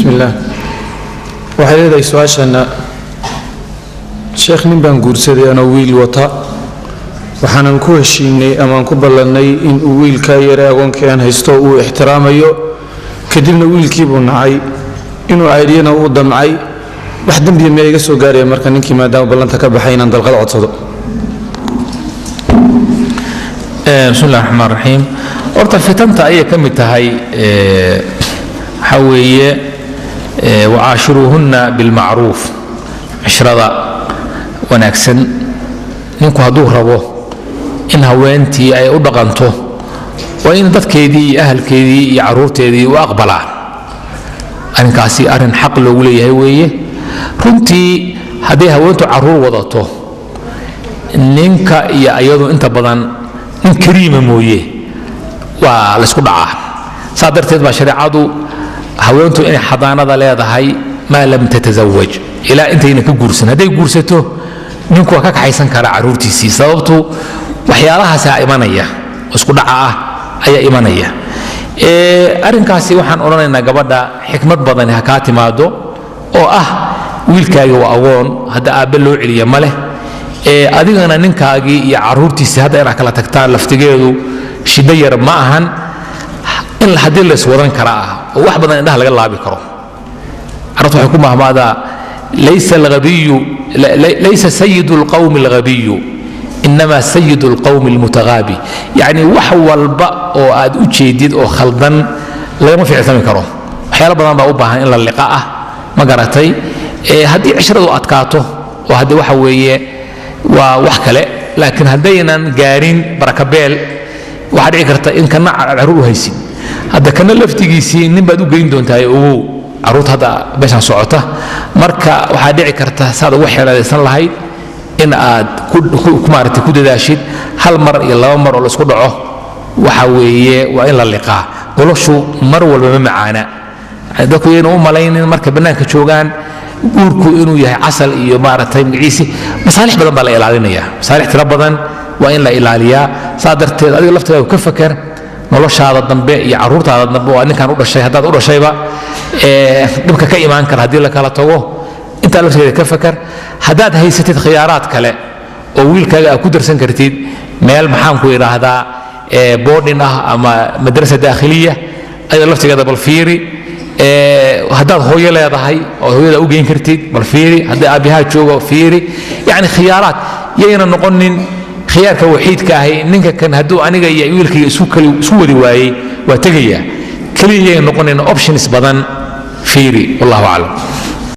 الله. waxay leedahay su'aashana sheekh nin baan guursaday ana wiil wata waxaanan ku heshiinay ama aan ku ballanay in uu wiilka yar agoonkaan haysto uu ixtiraamayo kadibna wiilkii buu nacay inuu aydiyana uu damcay wax dambiye ma iga soo gaaraya marka ninkii maadaama ballanta ka baxay inaan dalqad codsado. بسم الله الرحمن الرحيم. horta fitanta ayay ka mid tahay حوية وعاشروهن بالمعروف عشرة ونكسن نكو هدوه ربو إن هوانتي أي أدغنته وإن دت كيدي أهل كيدي يعرور تيدي وأقبلا أنا كاسي أرن حق لولي هوية كنتي هدي هوانتو عرور وضعته نينكا يا أيضا أنت بدن إن كريم مويه ولسكو دعاه صادرت تبع شريعة haweentu inay xadaanada leedahay ma lam tatazawaj ila intayna ka guursan haday guursato ninku ka kaxaysan kara caruurtiisii sababtu waxyaalahaas imanaya isku dhaca ah ayaa imanaya arinkaasi waxaan oranaynaa gabadha xikmad badan ha ka timaado oo ah wiilkaaga waa awoon hada aabe loo celiya male adigana ninkaagi iyo caruurtiisii hada ina kala tagtaan laftigeedu shida yar ma ahan in la hadii la iswadan karaa wax badan indhaha laga laabi karo arrintu waxay ku mahmaada laysa al-ghabiy laysa sayyidu al-qawm al-ghabiy inma sayyidu al-qawm al-mutaghabi yani wax walba oo aad u jeedid oo khaldan lama fiicsan karo waxyaalo badan baa u baahan in la liqaa ma garatay hadii cishradu adkaato oo hadii waxa weeye waa wax kale laakiin hadaynan gaarin barakabeel waxa dhici karta in kana caruur haysin هذا كان لفتيجي نبى دوجين دون تاي أو عروض هذا باش نصعته مركا وحديع كرته صار وحي على لسان الله إن عاد كمارة كود داشيد هل مر يلا مر ولا سكودعه وحويه وإلا اللقاء قولوا شو مر ولا معانا هذا كوين ملايين مركب بناء كشوغان يقولكوا إنه يه عسل يمارة تيم عيسي مصالح بدن بلا إلى يا مصالح تربضن وإلا إلى عليا صادرت هذه لفتة وكفكر noloshaada dambe iyo caruurtaada dambe waa ninkan u dhashay hadaad u dhashayba dhibka ka imaan kara hadii la kala tago inta lafteeda ka fakar hadaad haysatid khiyaaraad kale oo wiilkaaga ku darsan kartid meel maxaan ku yiraahdaa boarding ah ama madrasa daakhiliya ay lafteeda bal fiiri hadaad hooyo leedahay oo hooyada u geyn kartid bal fiiri hadii aabaha joogo fiiri yani khiyaaraad yeena noqonin خيارك وحيد كاهي نينك كان هدو انيغا يا ويلكي اسو ودي وايي وا تغيا كليه نقون ان اوبشنز بدن فيري والله اعلم.